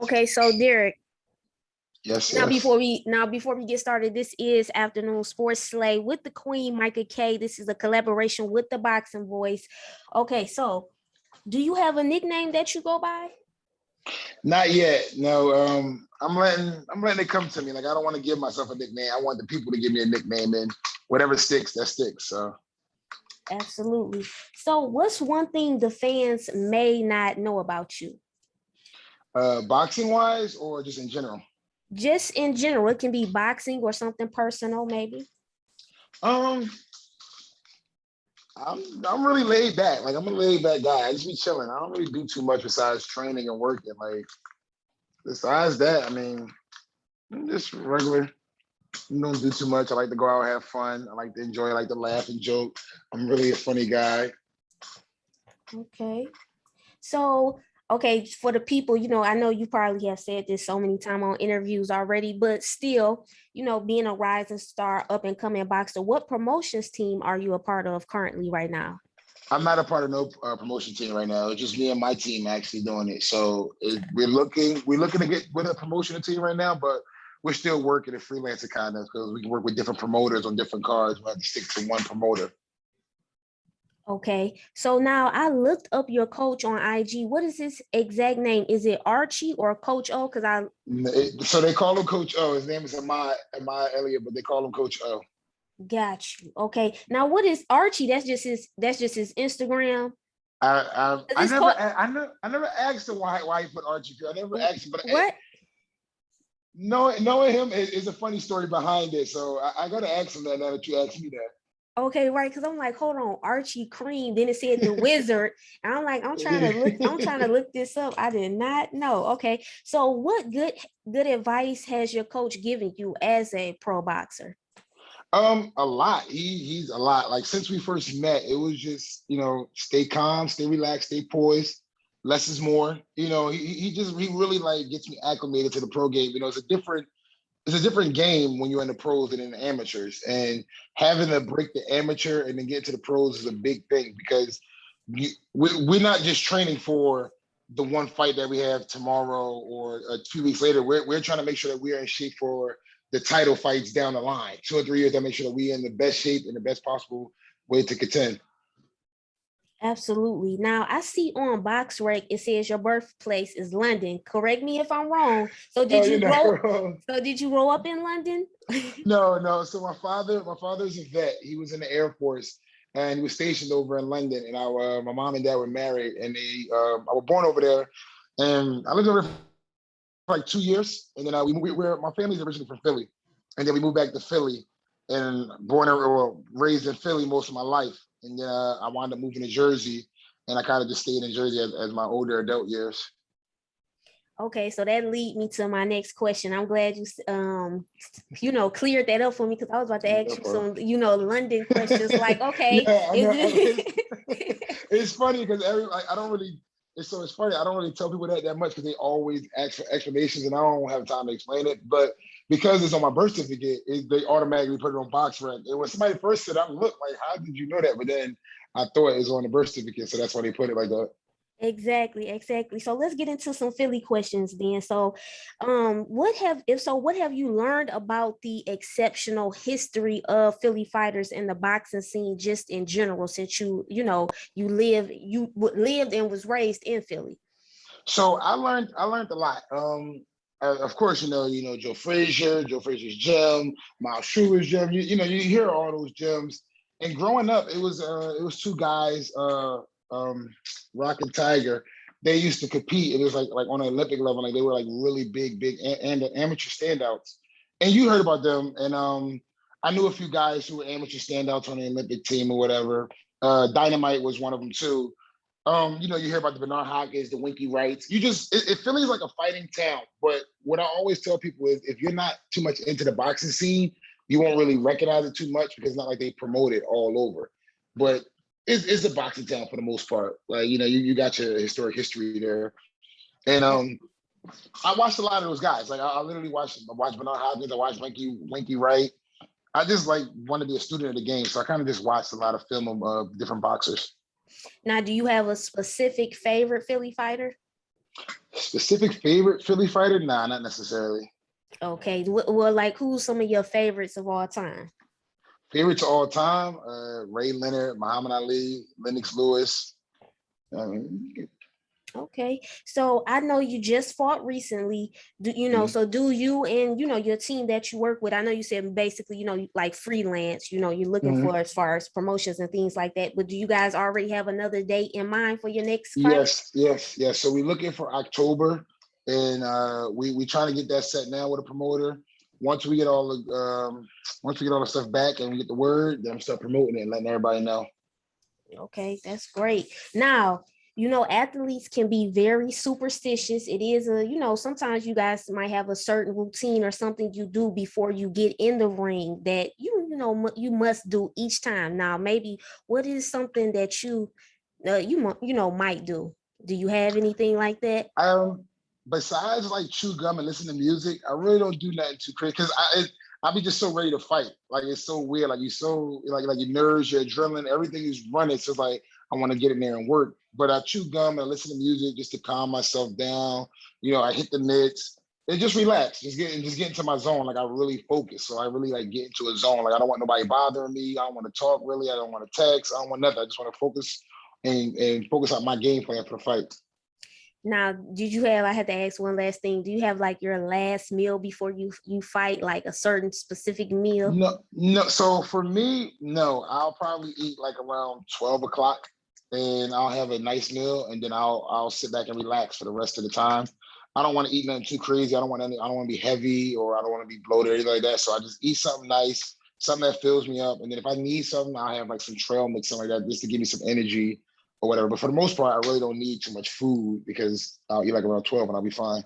Okay, so Derek, Yes, now yes. before we get started, this is Afternoon Sports Slay with the Queen Micah K. This is a collaboration with the Boxing Voice. Okay, so do you have a nickname that you go by? Not yet. No. I'm letting it come to me. Like I don't want to give myself a nickname. I want the people to give me a nickname, and whatever sticks, that sticks. So Absolutely. So what's one thing the fans may not know about you? boxing wise or just in general? Just in general, it can be boxing or something personal, maybe. Um, I'm really laid back. Like I'm a laid back guy. I just be chilling. I don't really do too much besides training and working. Like besides that, I mean, I'm just regular. Don't do too much. I like to go out, have fun. I like to enjoy, I like to laugh and joke. I'm really a funny guy. Okay. So, okay, for the people, I know you probably have said this so many times on interviews already, but still, being a rising star, up and coming boxer, what promotions team are you a part of currently right now? I'm not a part of no promotion team right now. It's just me and my team actually doing it. So we're looking to get with a promotion team right now, but we're still working a freelancer kind of because we can work with different promoters on different cards. We have to stick to one promoter. Okay, so now I looked up your coach on IG. What is his exact name? Is it Archie or Coach O? Because I So they call him Coach O. His name is Amai Elliott, but they call him Coach O. got you. Okay, now what is Archie? That's just his Instagram. I This never coach, I never asked him why he put Archie. I never asked him, but what? knowing him is a funny story behind it. So I gotta ask him that now that you asked me Okay, right. Because I'm like, hold on, Archie Cream. Then it said the wizard. And I'm like, I'm trying to that. look this up. I did not know. Okay. So what good advice has your coach given you as a pro boxer? A lot. He's a lot. Like since we first met, it was just, stay calm, stay relaxed, stay poised. Less is more. He really like gets me acclimated to the pro game. It's a different game when you're in the pros and in the amateurs. And having to break the amateur and then get to the pros is a big thing because we're not just training for the one fight that we have tomorrow or 2 weeks later. We're trying to make sure that we are in shape for the title fights down the line, 2 or 3 years, to make sure that we're in the best shape and the best possible way to contend. Absolutely. Now I see on BoxRec it says your birthplace is London. Correct me if I'm wrong. So Oh, did you're you not grow wrong. so did you grow up in London? No, no. So my father's a vet. He was in the Air Force and he was stationed over in London. And my mom and dad were married, and I was born over there, and I lived over there for like 2 years, and then my family's originally from Philly, and then we moved back to Philly, and born or raised in Philly most of my life, and then I wound up moving to Jersey, and I kind of just stayed in Jersey as my older adult years. Okay, so that lead me to my next question. I'm glad you cleared that up for me because I was about to ask No you problem. some London questions like, okay, Yeah, I is know. it It's funny because I don't really. It's funny. I don't really tell people that much because they always ask for explanations, and I don't have time to explain it. But because it's on my birth certificate, they automatically put it on box rec. And when somebody first said, "I look like, how did you know that?" But then I thought it was on the birth certificate, so that's why they put it like that. exactly. So let's get into some Philly questions then. So, what have you learned about the exceptional history of Philly fighters in the boxing scene just in general since lived and was raised in Philly? So I learned a lot. Of course, Joe Frazier, Joe Frazier's gem, Miles Schuler's gem. You hear all those gems. And growing up, it was two guys, um, Rock and Tiger. They used to compete. It was like on an Olympic level, like they were like really big, and amateur standouts. And you heard about them. And I knew a few guys who were amateur standouts on the Olympic team or whatever. Dynamite was one of them too. You hear about the Bernard Hopkins, the Winky Wrights. It feels like a fighting town. But what I always tell people is if you're not too much into the boxing scene, you won't really recognize it too much because it's not like they promote it all over. But it's a boxing town for the most part. Like, you got your historic history there. And I watched a lot of those guys. Like I literally watched Bernard Hopkins, I watched Winky Wright. I just like want to be a student of the game. So I kind of just watched a lot of film of different boxers. Now, do you have a specific favorite Philly fighter? Specific favorite Philly fighter? Nah, not necessarily. Okay, well, like who's some of your favorites of all time? Favorites all time? Ray Leonard, Muhammad Ali, Lennox Lewis. Um, Okay, so I know you just fought recently. Do you know? mhm. So do you and your team that you work with? I know you said basically, like freelance. You're looking Mhm. for as far as promotions and things like that. But do you guys already have another date in mind for your next fight? Yes, yes, yes. So we're looking for October, and we trying to get that set now with a promoter. Once we get all the once we get all the stuff back and we get the word, then I'm start promoting it and letting everybody know. Okay, that's great. Now, athletes can be very superstitious. It is sometimes you guys might have a certain routine or something you do before you get in the ring that you must do each time. Now, maybe what is something that might do? Do you have anything like that? Um, Besides like chew gum and listen to music, I really don't do nothing too crazy because I be just so ready to fight. Like it's so weird. Like you so like your nerves, your adrenaline, everything is running. So it's like I want to get in there and work. But I chew gum and I listen to music just to calm myself down. I hit the mitts and just relax. Just get into my zone. Like I really focus. So I really like get into a zone. Like I don't want nobody bothering me. I don't want to talk really. I don't want to text. I don't want nothing. I just want to focus and focus on my game plan for the fight. Now, I had to ask one last thing. Do you have like your last meal before you fight, like a certain specific meal? No, no. So for me, no. I'll probably eat like around 12 o'clock, and I'll have a nice meal, and then I'll sit back and relax for the rest of the time. I don't want to eat nothing too crazy. I don't want to be heavy, or I don't want to be bloated or anything like that. So I just eat something nice, something that fills me up, and then if I need something, I'll have like some trail mix, something like that, just to give me some energy or whatever. But for the most part, I really don't need too much food because I'll eat like around 12 and I'll be fine.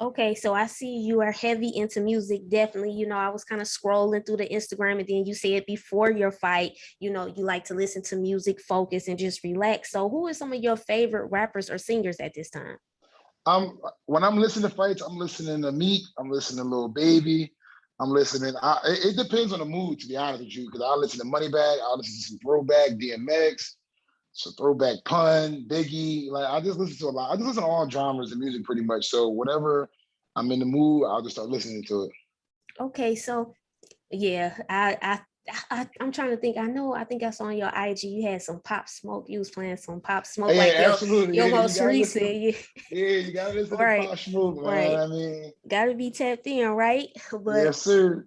Okay, so I see you are heavy into music. Definitely, I was kind of scrolling through the Instagram, and then you said before your fight, you like to listen to music, focus, and just relax. So, who are some of your favorite rappers or singers at this time? When I'm listening to fights, I'm listening to Meek, I'm listening to Lil Baby, I'm listening. It depends on the mood, to be honest with you, because I listen to Moneybag, I listen to some Throwback, DMX, so Throwback Pun, Biggie. Like I just listen to a lot. I just listen to all genres of music pretty much. So whatever I'm in the mood, I'll just start listening to it. Okay, so yeah, I'm trying to think. I think I saw on your IG you had some Pop Smoke. You was playing some Pop Smoke, like Yeah, absolutely. your Yeah, you most gotta listen. recent. Yeah. Yeah, you gotta listen to Right, Pop Smoke, man. right. I mean, Got to be tapped in, right? But yes, sir.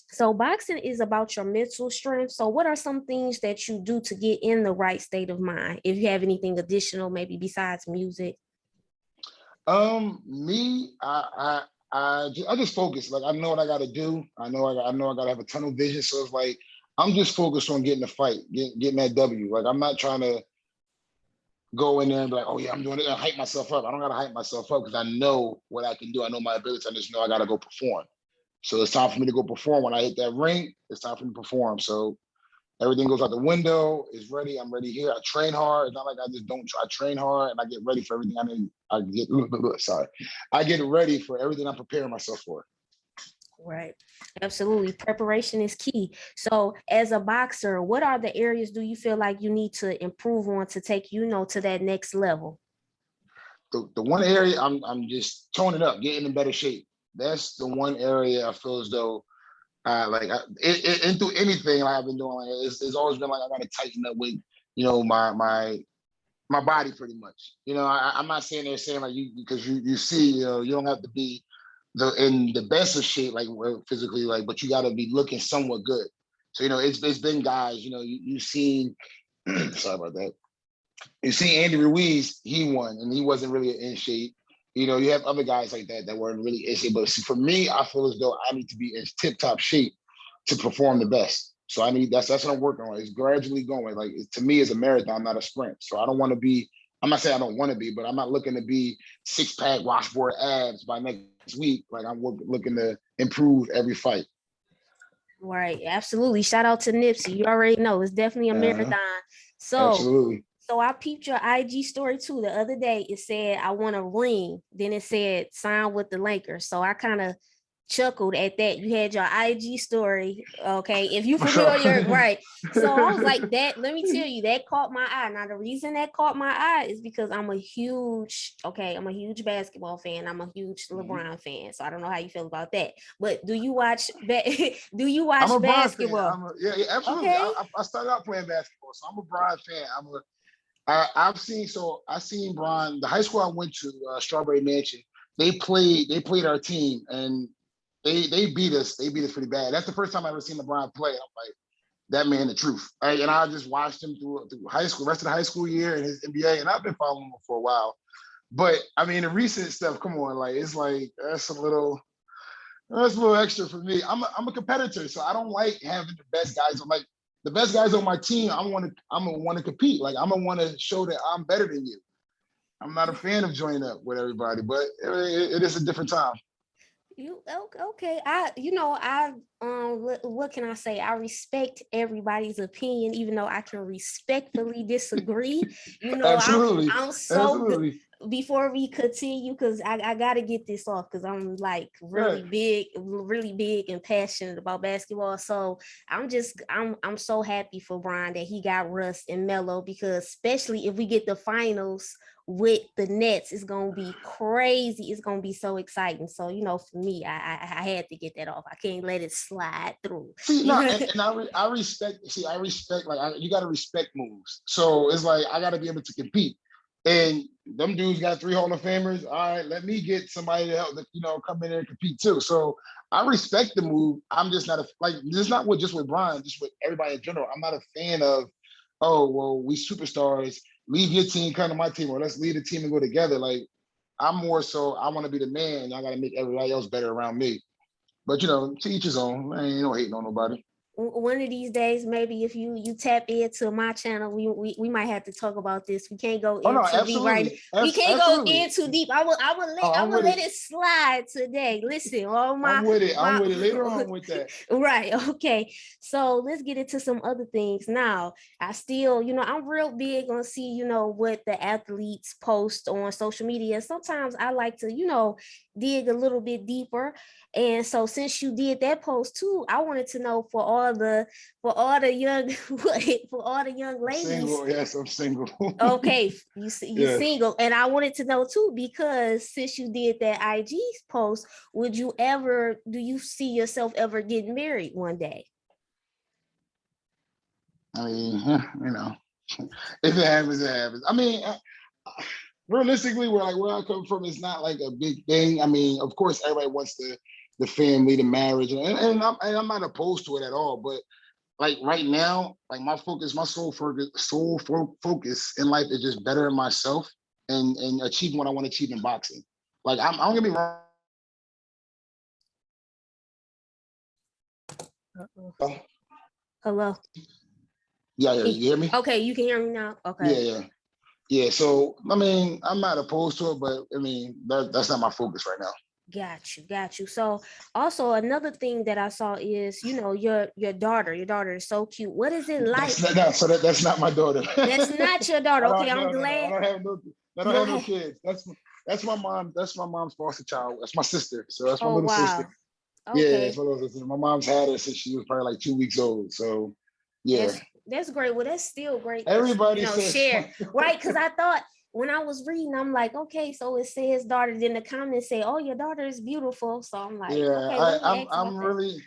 so boxing is about your mental strength. So what are some things that you do to get in the right state of mind? If you have anything additional, maybe besides music. Me, I just focus. Like I know what I got to do. I know I got to have a tunnel vision. So it's like I'm just focused on getting the fight, getting that W. Like I'm not trying to go in there and be like, oh yeah, I'm doing it and hype myself up. I don't got to hype myself up because I know what I can do. I know my abilities. I just know I got to go perform. So it's time for me to go perform. When I hit that ring, it's time for me to perform. So everything goes out the window. It's ready. I'm ready here. I train hard. It's not like I just don't try. I train hard and I get ready for everything I need. Sorry. I get ready for everything I'm preparing myself for. Right. Absolutely. Preparation is key. So, as a boxer, what are the areas do you feel like you need to improve on to take, to that next level? The one area I'm just toning up, getting in better shape. That's the one area I feel as though and through anything like I've been doing, like it's always been like I gotta tighten up with my body pretty much. I'm not saying they're saying like you because you see, you don't have to be in the best of shape like physically, like, but you got to be looking somewhat good. So it's been guys, you've seen. Sorry about that. You see Andy Ruiz, he won, and he wasn't really in shape. You have other guys like that weren't really in shape. But see, for me, I feel as though I need to be in tip top shape to perform the best. So that's what I'm working on. It's gradually going. Like to me, it's a marathon, not a sprint. So I don't want to be. I'm not saying I don't want to be, but I'm not looking to be 6-pack washboard abs by next week. Like I'm looking to improve every fight. Right. Absolutely. Shout out to Nipsey. You already know it's definitely a Uh, marathon. So, Absolutely. so I peeped your IG story too the other day. It said, I want a ring. Then it said, sign with the Lakers. So I kind of chuckled at that. You had your IG story. Okay. If you For sure. familiar, right. So I was like, that, let me tell you, that caught my eye. Now, the reason that caught my eye is because I'm a huge basketball fan. I'm a huge LeBron fan. So I don't know how you feel about that. But do you watch do you I'm watch a Bron fan. basketball? Yeah, absolutely. Okay. I started out playing basketball, so I'm a Bron fan. I seen Bron. The high school I went to, Strawberry Mansion. They played our team, and they beat us. They beat us pretty bad. That's the first time I ever seen LeBron play. I'm like, that man, the truth. And I just watched him through high school, rest of the high school year, and his NBA, and I've been following him for a while. But I mean, the recent stuff, come on, like it's like that's a little extra for me. I'm a competitor, so I don't like having the best guys. I'm like the best guys on my team. I'm gonna want to compete. Like I'm gonna want to show that I'm better than you. I'm not a fan of joining up with everybody, but it is a different time. You okay? What can I say? I respect everybody's opinion, even though I can respectfully disagree. Absolutely, I'm so good. absolutely. Before we continue, because I gotta get this off because I'm like Right. really big and passionate about basketball. So I'm so happy for Brian that he got Russ and Melo, because especially if we get the finals with the Nets, it's gonna be crazy. It's gonna be so exciting. So for me, I had to get that off. I can't let it slide through. See, no, and I respect. See, I respect. Like you got to respect moves. So it's like I got to be able to compete. And them dudes got 3 Hall of Famers. All right, let me get somebody to help, come in there and compete too. So I respect the move. I'm just not like this. Is not with just with Brian, just with everybody in general. I'm not a fan of, oh well, we superstars. Leave your team, come to my team, or let's leave the team and go together. Like I'm more so I want to be the man. I got to make everybody else better around me. But to each his own. I ain't no hating on nobody. One of these days, maybe if you tap into my channel, we might have to talk about this. We can't go Oh no, in too deep, right? absolutely, We can't go absolutely. in too deep. Oh, I I'm will with let it. it slide today. Listen, all I'm my with it. I'm my with it. Later on with that. right. Okay. So let's get into some other things now. I still, I'm real big on see, what the athletes post on social media. Sometimes I like to, dig a little bit deeper. And so since you did that post too, I wanted to know for all the young for all the young I'm ladies. single. Yes, I'm single. Okay, you Yes. single, and I wanted to know too, because since you did that IG post, do you see yourself ever getting married one day? I mean, if it happens, it happens. I mean, realistically, where I come from, it's not like a big thing. I mean, of course, everybody wants the family, the marriage, and I'm not opposed to it at all. But like right now, like my focus, my sole focus in life is just bettering myself and achieving what I want to achieve in boxing. Like I'm gonna be wrong. Hello. Yeah, yeah, you hear me? Okay, you can hear me now. Yeah, Okay. yeah, yeah. So I mean, I'm not opposed to it, but I mean that's not my focus right now. Got you. So also another thing that I saw is, your daughter. Your daughter is so cute. What is it like? That's not no, so that's not my daughter. That's not your daughter. I Okay, don't I'm no. glad I you don't don't have no have. kids. That's my mom. That's my mom's foster child. That's my sister. So that's my Oh little sister. wow. Yeah, that's Okay. my little sister. My mom's had her since she was probably like 2 weeks old. So yeah. That's great. Well, that's still great that Everybody says share, right? Because I thought when I was reading, I'm like, okay, so it says daughter. Then the comments say, oh, your daughter is beautiful. So I'm like, yeah, okay, let me ask I'm about that. really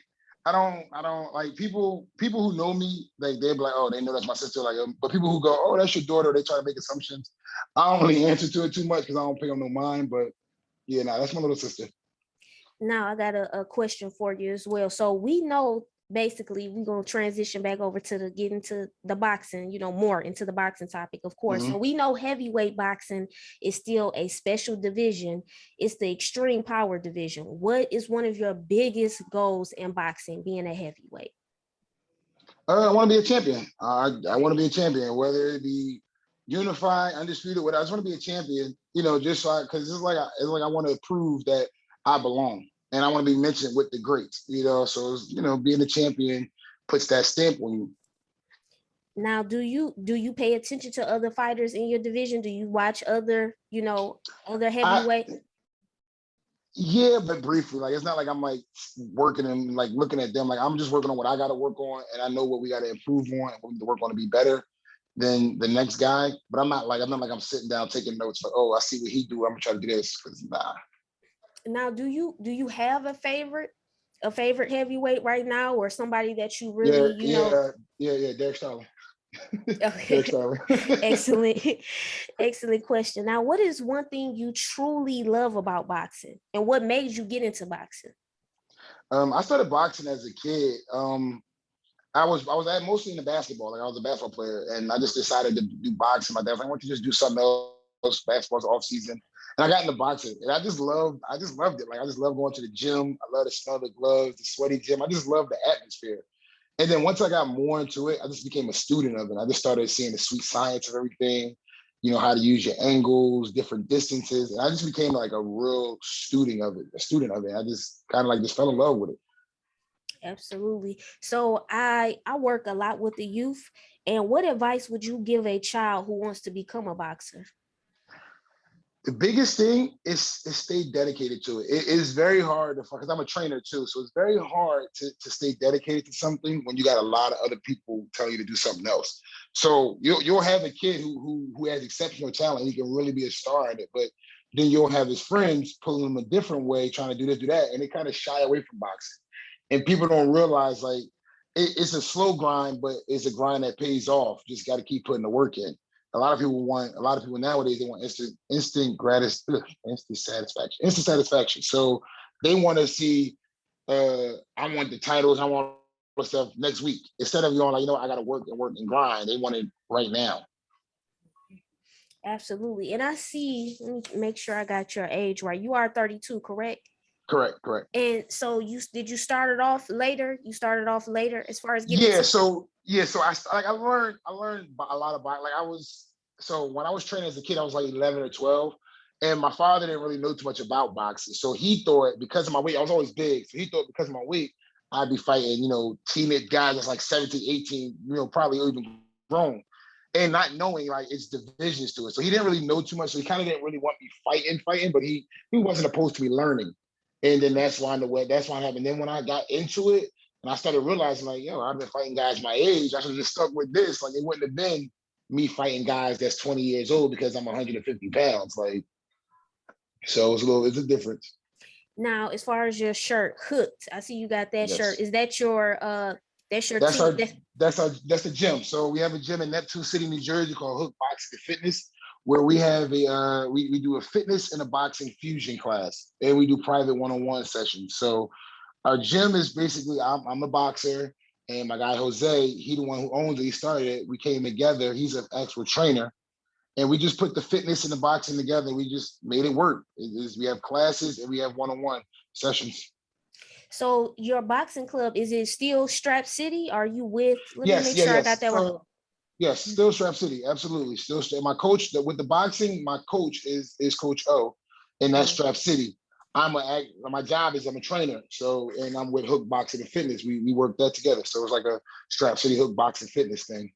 I don't like people who know me, like they're like, oh, they know that's my sister. Like but people who go, oh, that's your daughter, they try to make assumptions. I don't really answer to it too much because I don't pay them no mind. But yeah, that's my little sister. Now I got a question for you as well. So we know basically we're gonna transition back over to the get into the boxing, more into the boxing topic, of course. So Mhm. we know heavyweight boxing is still a special division. It's the extreme power division. What is one of your biggest goals in boxing, being a heavyweight? I want to be a champion. I want to be a champion, whether it be unified, undisputed, whatever. I just want to be a champion. Just so because it's like I want to prove that I belong, and I want to be mentioned with the greats. Being a champion puts that stamp on you. Now, do you pay attention to other fighters in your division? Do you watch other I heavyweight? Yeah, but briefly. Like it's not like I'm like working and like looking at them. Like I'm just working on what I got to work on, and I know what we got to improve on, and what we need to work on to be better than the next guy. But I'm not like I'm sitting down taking notes. Like, oh, I see what he do. I'm gonna try to do this because nah. Now, do you have a favorite heavyweight right now, or somebody that you really, Yeah, yeah, yeah. Derek Starling. Derek Okay. Starling. Excellent. Excellent question. Now, what is one thing you truly love about boxing, and what made you get into boxing? I started boxing as a kid. I was at mostly into basketball. Like I was a basketball player, and I just decided to do boxing. My dad was like, "I want to just do something else." Basketball's off season, and I got into boxing, and I just loved it. Like I just love going to the gym. I love the smell of the gloves, the sweaty gym. I just love the atmosphere. And then once I got more into it, I just became a student of it. I just started seeing the sweet science of everything. How to use your angles, different distances, and I just became like a real student of it. A student of it. I just kind of like just fell in love with it. Absolutely. So I work a lot with the youth, and what advice would you give a child who wants to become a boxer? The biggest thing is stay dedicated to it. It is very hard to because I'm a trainer too, so it's very hard to stay dedicated to something when you got a lot of other people telling you to do something else. So you'll have a kid who has exceptional talent. He can really be a star at it, but then you'll have his friends pulling him a different way, trying to do this, do that, and they kind of shy away from boxing. And people don't realize like it's a slow grind, but it's a grind that pays off. Just got to keep putting the work in. A lot of people nowadays they want instant satisfaction. So they want to see I want the titles, I want all the stuff next week. Instead of going like, I gotta work and work and grind. They want it right now. Absolutely. And I see, let me make sure I got your age right. You are 32, correct? Correct, correct. And so you start it off later? You started off later as far as getting Yeah, to. so I learned a lot about like when I was training as a kid, I was like 11 or 12. And my father didn't really know too much about boxing. So he thought because of my weight, I was always big. So he thought because of my weight, I'd be fighting, teenage guys that's like 17, 18, probably even grown. And not knowing like it's divisions to it. So he didn't really know too much. So he kind of didn't really want me fighting, but he wasn't opposed to me learning. And then that's why it happened. Then when I got into it, and I started realizing, like, I've been fighting guys my age. I should have just stuck with this. Like, it wouldn't have been me fighting guys that's 20 years old because I'm 150 pounds. Like, so it's a difference. Now, as far as your shirt, hooked. I see you got that shirt. Yes. Is that's your That's team? our that's the gym. So we have a gym in Neptune City, New Jersey called Hook Boxing Fitness, where we have we do a fitness and a boxing fusion class, and we do private one-on-one sessions. So our gym is basically I'm a boxer, and my guy Jose, he the one who owns it. He started it. We came together. He's an actual trainer, and we just put the fitness and the boxing together. We just made it work. We have classes and we have one-on-one sessions. So your boxing club, is it still Strap City? Are you with, let me Yes, make yeah, sure I got yes. that one. So yes, still Strap City, absolutely. Still, my coach with the boxing. My coach is Coach O, and that's Mm. Strap City. My job is I'm a trainer, so and I'm with Hook Boxing and Fitness. We work that together, so it's like a Strap City Hook Boxing Fitness thing.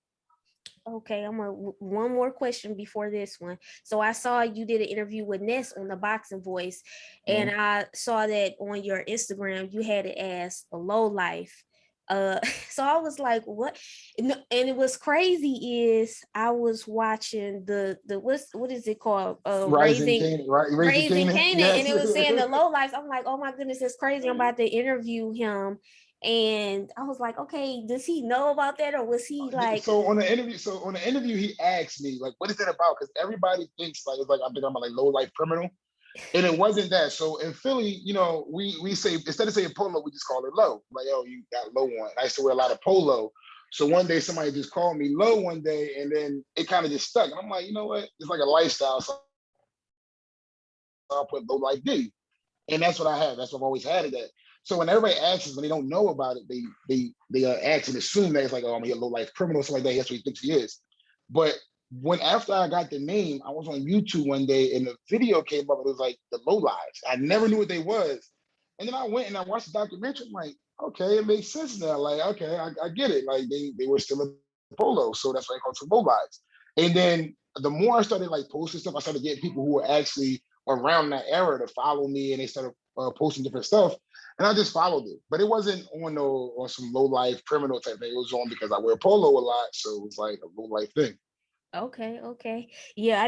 Okay, one more question before this one. So I saw you did an interview with Ness on the Boxing Voice, and Mhm. I saw that on your Instagram you had it as a low life. Uh, so I was like, what? And it was crazy is I was watching the what is it called? Rising King, right? Raising Raising King, Canaan, and yes. it was saying the low lives. I'm like, oh my goodness, it's crazy. I'm about to interview him, and I was like, okay, does he know about that, or was he Yeah, like? so on the interview, he asked me like, "What is that about?" Because everybody thinks like it's like I'm thinking about like low life criminal, and it wasn't that. So in Philly, we say instead of saying polo, we just call it low. Like, oh, you got low on. I used to wear a lot of polo. So one day somebody just called me low one day, and then it kind of just stuck. And I'm like, you know what? It's like a lifestyle. So I put low life D, and that's what I have. That's what I've always had it at. So when everybody asks when they don't know about it, they ask and assume that it's like, oh, I'm a low life criminal, something like that. That's what he thinks he is. But when after I got the name, I was on YouTube one day and the video came up. It was like the low lives. I never knew what they was, and then I went and I watched the documentary. I'm like, okay, it makes sense now. Like, okay, I get it. Like they were still in polo, so that's why they called it low lives. And then the more I started like posting stuff, I started getting people who were actually around that era to follow me, and they started posting different stuff, and I just followed it. But it wasn't on no on some low life criminal type thing. It was on because I wear polo a lot, so it was like a low life thing. Okay. Yeah, I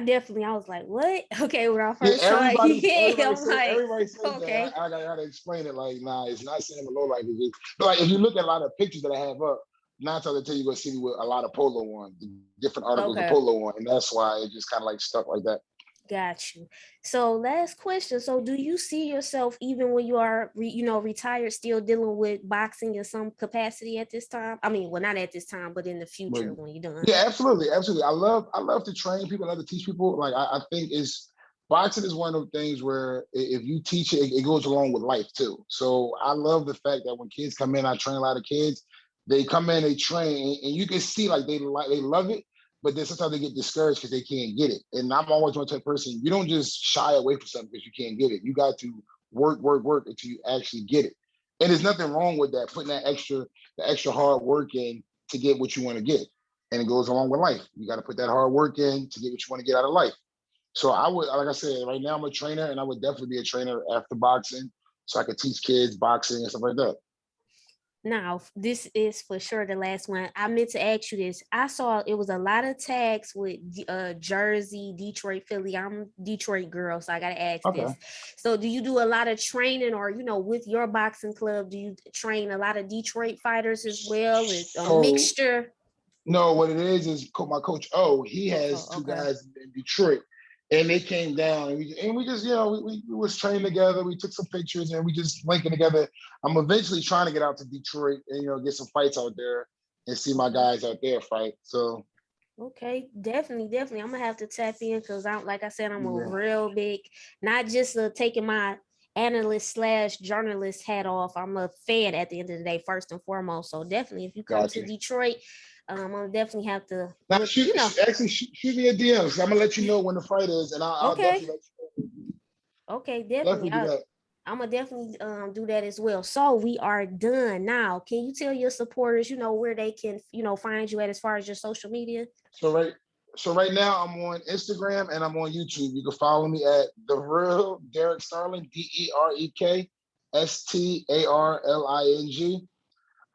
was like, what? Okay, when I Yeah, first saw it, yeah, I'm like, everybody says that. okay. I gotta explain it. Like, nah, it's not saying low life. It's just, but like if you look at a lot of pictures that I have up, 9 times out of 10 you're gonna see me with a lot of polo on, different articles of Okay. polo on, and that's why it just kind of like stuck like that. Got you. So last question. So do you see yourself even when you are, retired, still dealing with boxing in some capacity at this time? I mean, well, not at this time, but in the But future when you're done. yeah, absolutely. I love to train people, I love to teach people. Like I think it's boxing is one of those things where if you teach it, it goes along with life too. So I love the fact that when kids come in, I train a lot of kids. They come in, they train, and you can see like they love it, but then sometimes they get discouraged because they can't get it. And I'm always one type of person. You don't just shy away from something because you can't get it. You got to work until you actually get it. And there's nothing wrong with that, putting the extra hard work in to get what you want to get. And it goes along with life. You got to put that hard work in to get what you want to get out of life. So I would, like I said, right now I'm a trainer and I would definitely be a trainer after boxing so I could teach kids boxing and stuff like that. Now, this is for sure the last one. I meant to ask you this. I saw it was a lot of tags with Jersey, Detroit, Philly. I'm a Detroit girl, so I gotta ask this. Okay. So, do you do a lot of training, or with your boxing club, do you train a lot of Detroit fighters as well? It's a So mixture. no, what it is my coach O, he has Oh, two okay. guys in Detroit. And they came down and we just, we was training together. We took some pictures and we just linking together. I'm eventually trying to get out to Detroit and get some fights out there and see my Okay. guys out there fight. So Okay, definitely. I'm gonna have to tap in because like I said, I'm a yeah, real big, not just taking my analyst/journalist hat off. I'm a fan at the end of the day, first and foremost. So definitely, if you come got to you. Detroit, I'll definitely have to Now look. actually shoot me a DM. So I'm gonna let you know when the fight is, and I'll Okay, definitely let you okay, know. definitely. Definitely do that. I'm gonna definitely do that as well. So we are done now. Can you tell your supporters, where they can, find you at as far as your social media? So right, so right now I'm on Instagram and I'm on YouTube. You can follow me at the real Derek Starling, DerekStarling.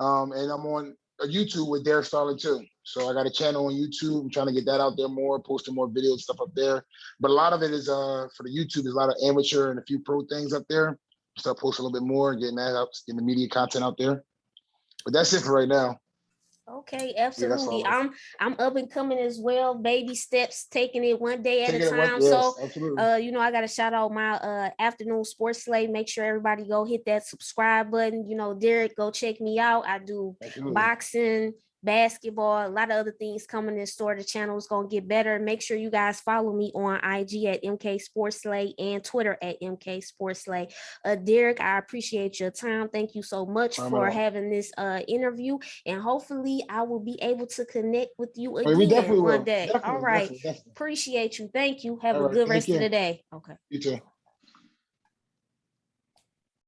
And I'm on YouTube with Derek Starling too. So I got a channel on YouTube. I'm trying to get that out there more, posting more videos stuff up there. But a lot of it is for the YouTube. There's a lot of amateur and a few pro things up there. Start posting a little bit more, getting that out, getting the media content out there. But that's it for right now. Okay, Yeah, that's absolutely. all. I'm up and coming as well, baby steps, taking it one day at a Taking it one, time. yes, So, absolutely. I got to shout out my afternoon sports slate. Make sure everybody go hit that subscribe button. Derek, go check me out. I do Absolutely. boxing, basketball, a lot of other things coming in store. The channel is going to get better. Make sure you guys follow me on IG at MK Sports Slay and Twitter at MK Sports Slay. Derek, I appreciate your time. Thank you so No much problem at for all. having this interview, and hopefully I will be able to connect with you I mean, we again definitely one will. day. All Definitely, right. definitely, definitely. Appreciate you. Thank you. Have All a right. good Thank rest of you. the day. Okay. You too.